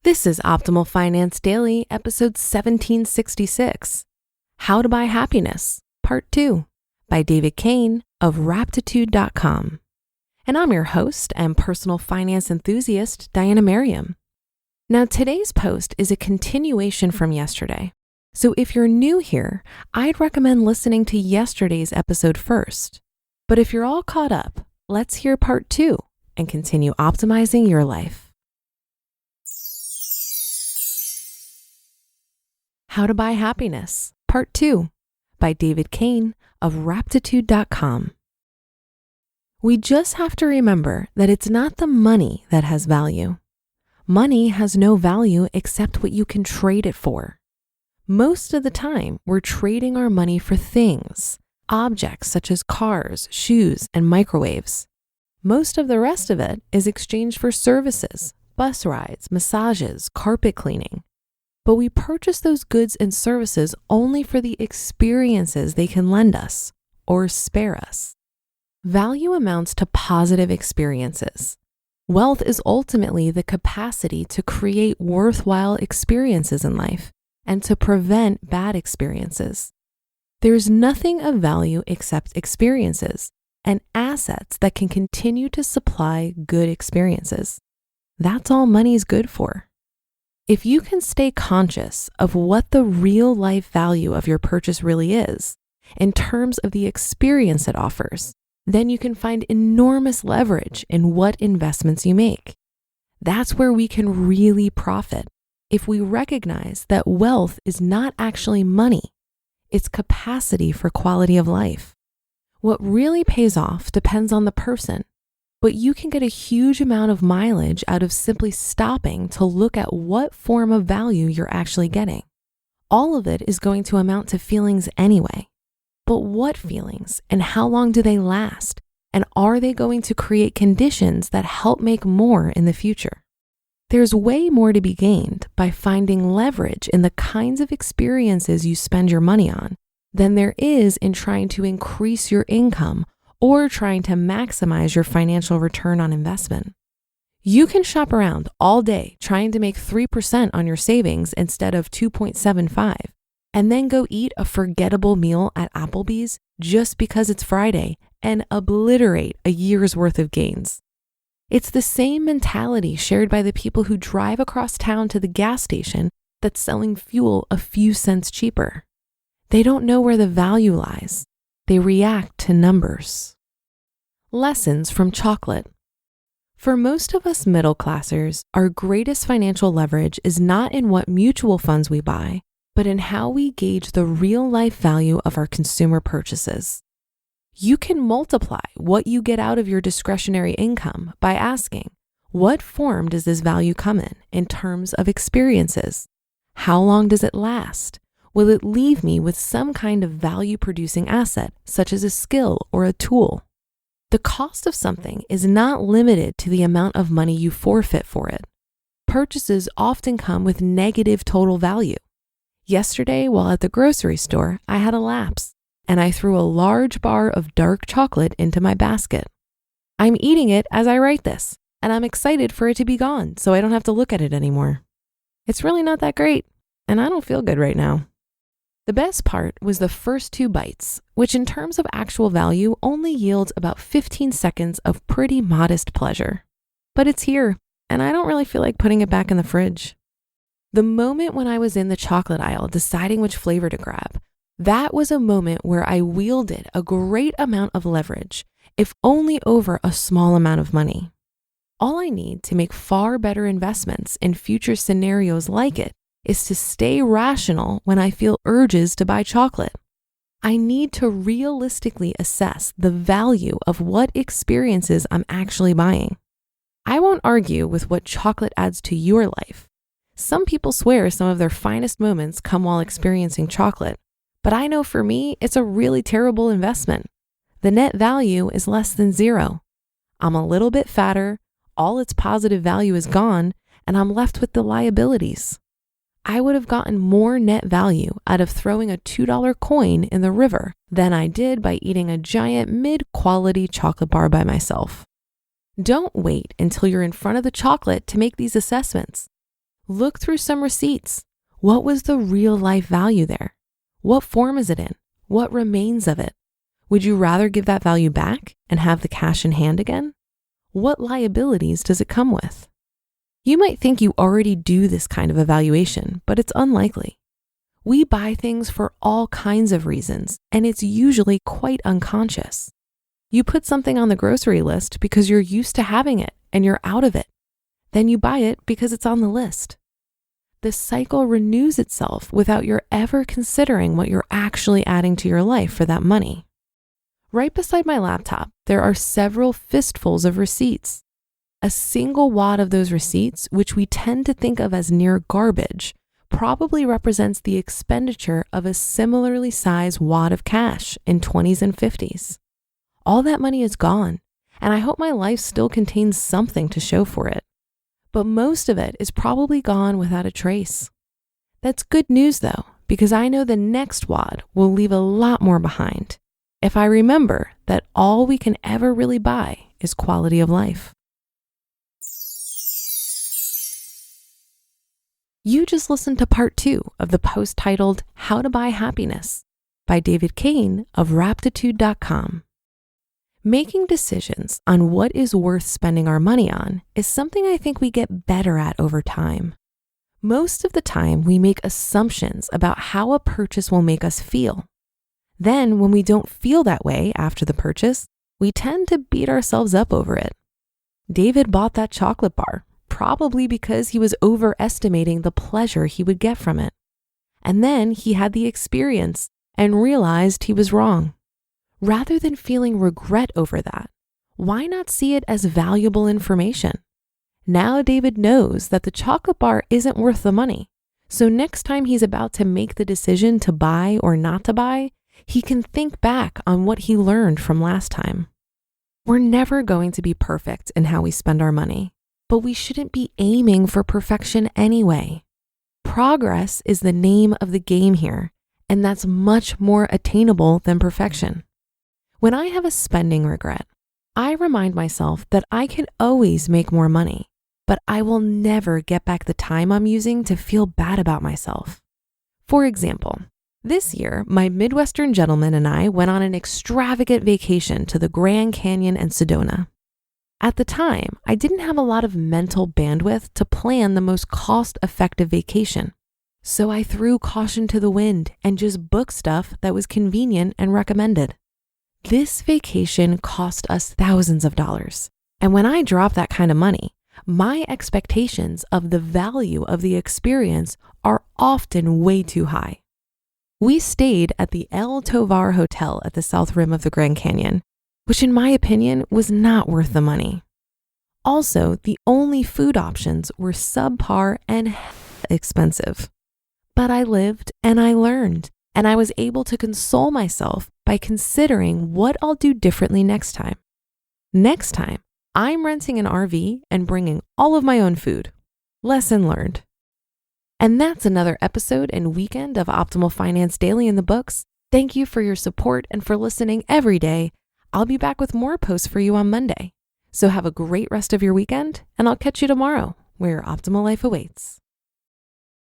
This is Optimal Finance Daily, episode 1766, How to Buy Happiness, Part 2, by David Cain of Raptitude.com. And I'm your host and personal finance enthusiast, Diana Merriam. Now, today's post is a continuation from yesterday. So if you're new here, I'd recommend listening to yesterday's episode first. But if you're all caught up, let's hear Part 2 and continue optimizing your life. How to Buy Happiness, Part 2, by David Cain of Raptitude.com. We just have to remember that it's not the money that has value. Money has no value except what you can trade it for. Most of the time, we're trading our money for things, objects such as cars, shoes, and microwaves. Most of the rest of it is exchanged for services, bus rides, massages, carpet cleaning. But we purchase those goods and services only for the experiences they can lend us or spare us. Value amounts to positive experiences. Wealth is ultimately the capacity to create worthwhile experiences in life and to prevent bad experiences. There's nothing of value except experiences and assets that can continue to supply good experiences. That's all money's good for. If you can stay conscious of what the real life value of your purchase really is, in terms of the experience it offers, then you can find enormous leverage in what investments you make. That's where we can really profit if we recognize that wealth is not actually money, it's capacity for quality of life. What really pays off depends on the person. But you can get a huge amount of mileage out of simply stopping to look at what form of value you're actually getting. All of it is going to amount to feelings anyway. But what feelings and how long do they last? And are they going to create conditions that help make more in the future? There's way more to be gained by finding leverage in the kinds of experiences you spend your money on than there is in trying to increase your income or trying to maximize your financial return on investment. You can shop around all day trying to make 3% on your savings instead of 2.75, and then go eat a forgettable meal at Applebee's just because it's Friday and obliterate a year's worth of gains. It's the same mentality shared by the people who drive across town to the gas station that's selling fuel a few cents cheaper. They don't know where the value lies. They react to numbers. Lessons from chocolate. For most of us middle classers, our greatest financial leverage is not in what mutual funds we buy, but in how we gauge the real life value of our consumer purchases. You can multiply what you get out of your discretionary income by asking, what form does this value come in terms of experiences? How long does it last? Will it leave me with some kind of value-producing asset, such as a skill or a tool? The cost of something is not limited to the amount of money you forfeit for it. Purchases often come with negative total value. Yesterday, while at the grocery store, I had a lapse, and I threw a large bar of dark chocolate into my basket. I'm eating it as I write this, and I'm excited for it to be gone so I don't have to look at it anymore. It's really not that great, and I don't feel good right now. The best part was the first 2 bites, which in terms of actual value only yields about 15 seconds of pretty modest pleasure. But it's here, and I don't really feel like putting it back in the fridge. The moment when I was in the chocolate aisle deciding which flavor to grab, that was a moment where I wielded a great amount of leverage, if only over a small amount of money. All I need to make far better investments in future scenarios like it is to stay rational when I feel urges to buy chocolate. I need to realistically assess the value of what experiences I'm actually buying. I won't argue with what chocolate adds to your life. Some people swear some of their finest moments come while experiencing chocolate, but I know for me, it's a really terrible investment. The net value is less than 0. I'm a little bit fatter, all its positive value is gone, and I'm left with the liabilities. I would have gotten more net value out of throwing a $2 coin in the river than I did by eating a giant mid-quality chocolate bar by myself. Don't wait until you're in front of the chocolate to make these assessments. Look through some receipts. What was the real life value there? What form is it in? What remains of it? Would you rather give that value back and have the cash in hand again? What liabilities does it come with? You might think you already do this kind of evaluation, but it's unlikely. We buy things for all kinds of reasons, and it's usually quite unconscious. You put something on the grocery list because you're used to having it and you're out of it. Then you buy it because it's on the list. The cycle renews itself without your ever considering what you're actually adding to your life for that money. Right beside my laptop, there are several fistfuls of receipts. A single wad of those receipts, which we tend to think of as near garbage, probably represents the expenditure of a similarly sized wad of cash in 20s and 50s. All that money is gone, and I hope my life still contains something to show for it. But most of it is probably gone without a trace. That's good news though, because I know the next wad will leave a lot more behind if I remember that all we can ever really buy is quality of life. You just listened to part 2 of the post titled How to Buy Happiness by David Cain of Raptitude.com. Making decisions on what is worth spending our money on is something I think we get better at over time. Most of the time, we make assumptions about how a purchase will make us feel. Then, when we don't feel that way after the purchase, we tend to beat ourselves up over it. David bought that chocolate bar, probably because he was overestimating the pleasure he would get from it. And then he had the experience and realized he was wrong. Rather than feeling regret over that, why not see it as valuable information? Now David knows that the chocolate bar isn't worth the money. So next time he's about to make the decision to buy or not to buy, he can think back on what he learned from last time. We're never going to be perfect in how we spend our money, but we shouldn't be aiming for perfection anyway. Progress is the name of the game here, and that's much more attainable than perfection. When I have a spending regret, I remind myself that I can always make more money, but I will never get back the time I'm using to feel bad about myself. For example, this year, my Midwestern gentleman and I went on an extravagant vacation to the Grand Canyon and Sedona. At the time, I didn't have a lot of mental bandwidth to plan the most cost-effective vacation. So I threw caution to the wind and just booked stuff that was convenient and recommended. This vacation cost us thousands of dollars. And when I drop that kind of money, my expectations of the value of the experience are often way too high. We stayed at the El Tovar Hotel at the south rim of the Grand Canyon, which in my opinion was not worth the money. Also, the only food options were subpar and expensive. But I lived and I learned, and I was able to console myself by considering what I'll do differently next time. Next time, I'm renting an RV and bringing all of my own food. Lesson learned. And that's another episode and weekend of Optimal Finance Daily in the books. Thank you for your support and for listening every day. I'll be back with more posts for you on Monday. So have a great rest of your weekend, and I'll catch you tomorrow where your optimal life awaits.